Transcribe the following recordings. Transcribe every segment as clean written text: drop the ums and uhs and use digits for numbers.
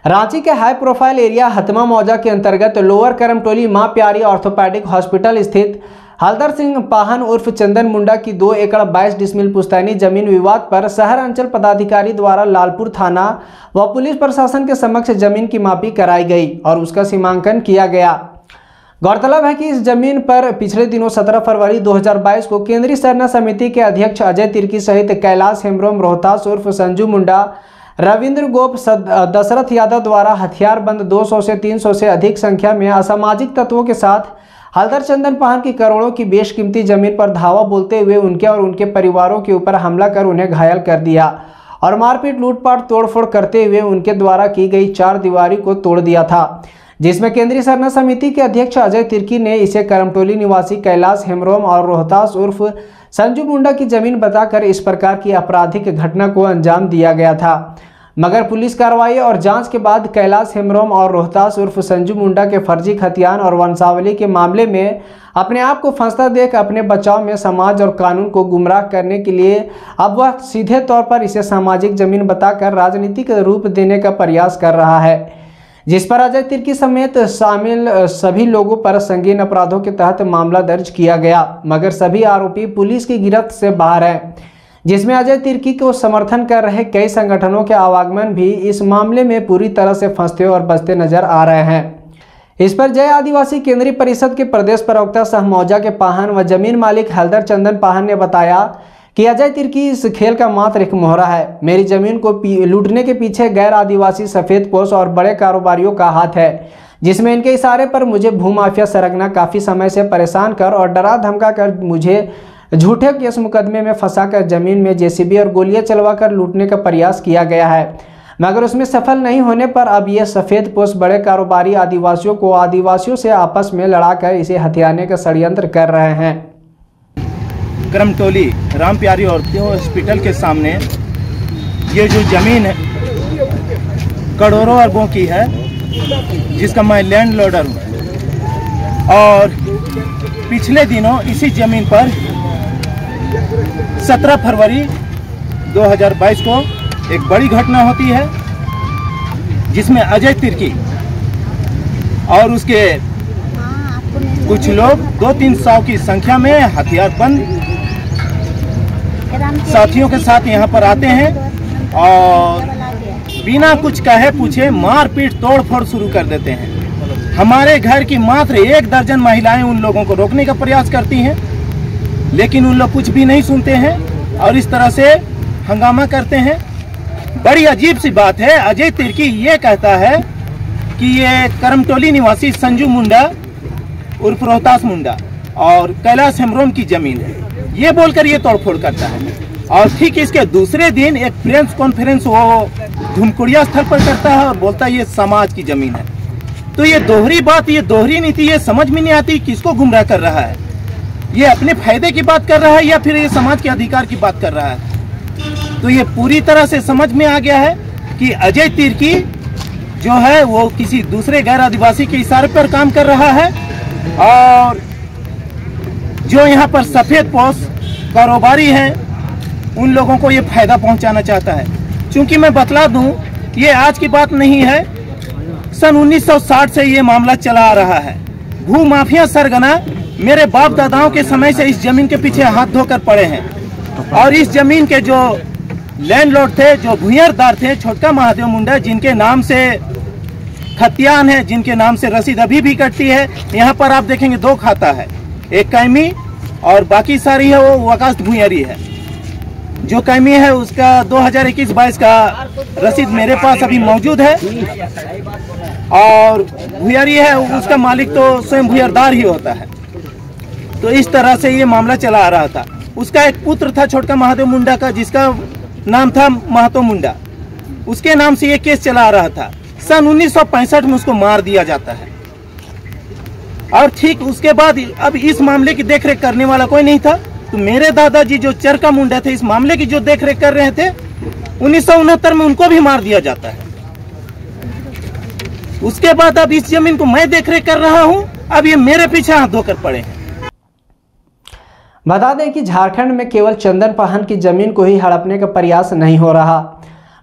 रांची के high profile area हतमा मौजा के अंतर्गत लोअर करमटोली मां प्यारी ऑर्थोपेडिक हॉस्पिटल स्थित हलदर सिंह पाहन उर्फ चंदन मुंडा की 2 एकड़ 22 डिसमिल पुश्तैनी जमीन विवाद पर शहर अंचल पदाधिकारी द्वारा लालपुर थाना व पुलिस प्रशासन के समक्ष जमीन की मापी कराई गई और उसका सीमांकन किया गया। गौरतलब है कि इस जमीन पर पिछले दिनों 17 फरवरी 2022 को केंद्रीय सरना समिति के अध्यक्ष अजय तिर्की सहित कैलाश हेम्ब्रोम रोहतास उर्फ संजू मुंडा, रविंद्र गोप, दशरथ यादव द्वारा हथियारबंद 200 से 300 से अधिक संख्या में असामाजिक तत्वों के साथ हलदर चंदन पाहन की करोड़ों की बेशकीमती जमीन पर धावा बोलते हुए उनके और उनके परिवारों के ऊपर हमला कर उन्हें घायल कर दिया और मारपीट, लूटपाट, तोड़फोड़ करते हुए उनके द्वारा की गई 4 दीवारी को तोड़ दिया था, जिसमें केंद्रीय सरना समिति के अध्यक्ष अजय तिर्की ने इसे करमटोली निवासी कैलाश हेम्ब्रोम और रोहतास उर्फ संजू मुंडा की जमीन बताकर इस प्रकार की आपराधिक घटना को अंजाम दिया गया था। मगर पुलिस कार्रवाई और जांच के बाद कैलाश हेम्ब्रोम और रोहतास उर्फ संजू मुंडा के फर्जी खतियान और वंशावली के मामले में अपने आप को फंसता देख अपने बचाव में समाज और कानून को गुमराह करने के लिए अब वह सीधे तौर पर इसे सामाजिक जमीन बताकर राजनीतिक रूप देने का प्रयास कर रहा है, जिस पर अजय तिर्की समेत शामिल सभी लोगों पर संगीन अपराधों के तहत मामला दर्ज किया गया। मगर सभी आरोपी पुलिस की गिरफ्त से बाहर हैं, जिसमें अजय तिर्की को समर्थन कर रहे कई संगठनों के आवागमन भी इस मामले में पूरी तरह से फंसते और बचते नजर आ रहे हैं। इस पर जय आदिवासी केंद्रीय परिषद के प्रदेश प्रवक्ता सह मौजा के पाहन व जमीन मालिक हलदर चंदन पाहन ने बताया कि अजय तिर्की इस खेल का मात्र एक मोहरा है। मेरी जमीन को लूटने के पीछे गैर आदिवासी सफेदपोश और बड़े कारोबारियों का हाथ है, जिसमें इनके इशारे पर मुझे भूमाफिया सरगना काफी समय से परेशान कर और डरा धमका कर मुझे झूठे केस मुकदमे में फंसाकर जमीन में जेसीबी और गोलियां चलवाकर लूटने का प्रयास किया गया है। मगर उसमें सफल नहीं होने पर अब ये सफेदपोश बड़े कारोबारी आदिवासियों को आदिवासियों से आपस में लड़ाकर इसे हथियाने का षड्यंत्र कर रहे हैं। करमटोली राम प्यारी हॉस्पिटल के सामने ये जो जमीन है करोड़ों अरबों की है, जिसका मैं लैंड लॉर्डर हूँ, और पिछले दिनों इसी जमीन पर 17 फरवरी 2022 को एक बड़ी घटना होती है, जिसमें अजय तिर्की और उसके कुछ लोग 200-300 की संख्या में हथियारबंद साथियों के साथ यहां पर आते हैं और बिना कुछ कहे पूछे मारपीट, तोड़फोड़ शुरू कर देते हैं। हमारे घर की मात्र 1 दर्जन महिलाएं उन लोगों को रोकने का प्रयास करती हैं, लेकिन उन लोग कुछ भी नहीं सुनते हैं और इस तरह से हंगामा करते हैं। बड़ी अजीब सी बात है, अजय तिर्की ये कहता है कि ये करमटोली निवासी संजू मुंडा उर्फ रोहतास मुंडा और कैलाश हेम्ब्रोम की जमीन है, ये बोलकर ये तोड़फोड़ करता है। और ठीक इसके दूसरे दिन एक प्रेस कॉन्फ्रेंस वो धुमकुड़िया स्थल पर करता है और बोलता है ये समाज की जमीन है। तो ये दोहरी बात, ये दोहरी नीति, ये समझ में नहीं आती किसको गुमराह कर रहा है। ये अपने फायदे की बात कर रहा है या फिर ये समाज के अधिकार की बात कर रहा है। तो ये पूरी तरह से समझ में आ गया है कि अजय तिर्की जो है वो किसी दूसरे गैर आदिवासी के इशारे पर काम कर रहा है और जो यहाँ पर सफेदपोश कारोबारी हैं उन लोगों को ये फायदा पहुंचाना चाहता है। क्योंकि मैं बतला दूं, ये आज की बात नहीं है, सन 1960 से ये मामला चला आ रहा है। भू माफिया सरगना मेरे बाप दादाओं के समय से इस जमीन के पीछे हाथ धोकर पड़े हैं और इस जमीन के जो लैंडलॉर्ड थे, जो भूयरदार थे, छोटका महादेव मुंडा, जिनके नाम से खतियान है, जिनके नाम से रसीद अभी भी कटती है। यहाँ पर आप देखेंगे 2 खाता है, एक कैमी और बाकी सारी है वो वकास भूयरी है। जो कैमी है उसका 2021-22 का रसीद मेरे पास अभी मौजूद है और भूयरी है उसका मालिक तो स्वयं भूयरदार ही होता है। तो इस तरह से ये मामला चला आ रहा था। उसका एक पुत्र था छोटका महादेव मुंडा का, जिसका नाम था महतो मुंडा, उसके नाम से ये केस चला आ रहा था। सन 1965 में उसको मार दिया जाता है और ठीक उसके बाद अब इस मामले की देखरेख करने वाला कोई नहीं था। तो मेरे दादाजी जो चरका मुंडा थे, इस मामले की जो देखरेख कर रहे थे, 1969 में उनको भी मार दिया जाता है। उसके बाद अब इस जमीन को मैं देखरेख कर रहा हूं, अब ये मेरे पीछे हाथ धोकर पड़े हैं। बता दें कि झारखंड में केवल चंदन पाहन की जमीन को ही हड़पने का प्रयास नहीं हो रहा,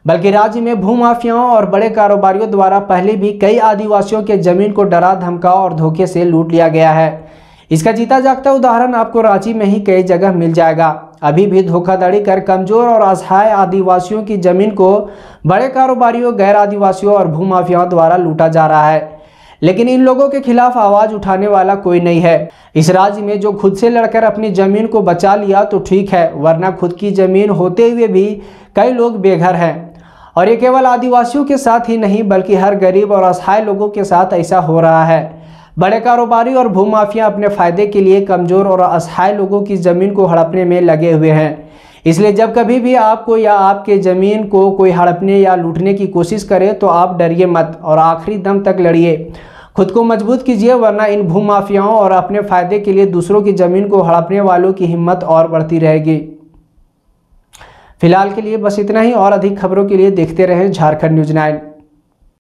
बल्कि राज्य में भूमाफियाओं और बड़े कारोबारियों द्वारा पहले भी कई आदिवासियों के जमीन को डरा धमका और धोखे से लूट लिया गया है। इसका जीता जागता उदाहरण आपको रांची में ही कई जगह मिल जाएगा। अभी भी धोखाधड़ी कर कमजोर और असहाय आदिवासियों की जमीन को बड़े कारोबारियों, गैर आदिवासियों और भूमाफियाओं द्वारा लूटा जा रहा है, लेकिन इन लोगों के खिलाफ आवाज उठाने वाला कोई नहीं है। इस राज्य में जो खुद से लड़कर अपनी जमीन को बचा लिया तो ठीक है, वरना खुद की जमीन होते हुए भी कई लोग बेघर हैं। और ये केवल आदिवासियों के साथ ही नहीं बल्कि हर गरीब और असहाय लोगों के साथ ऐसा हो रहा है। बड़े कारोबारी और भूमाफिया अपने फायदे के लिए कमजोर और असहाय लोगों की जमीन को हड़पने में लगे हुए हैं। इसलिए जब कभी भी आपको या आपके जमीन को कोई हड़पने या लूटने की कोशिश करे तो आप डरिए मत और आखिरी दम तक लड़िए, खुद को मजबूत कीजिए, वरना इन भूमाफियाओं और अपने फायदे के लिए दूसरों की जमीन को हड़पने वालों की हिम्मत और बढ़ती रहेगी। फिलहाल के लिए बस इतना ही, और अधिक खबरों के लिए देखते रहें झारखंड न्यूज़ 9।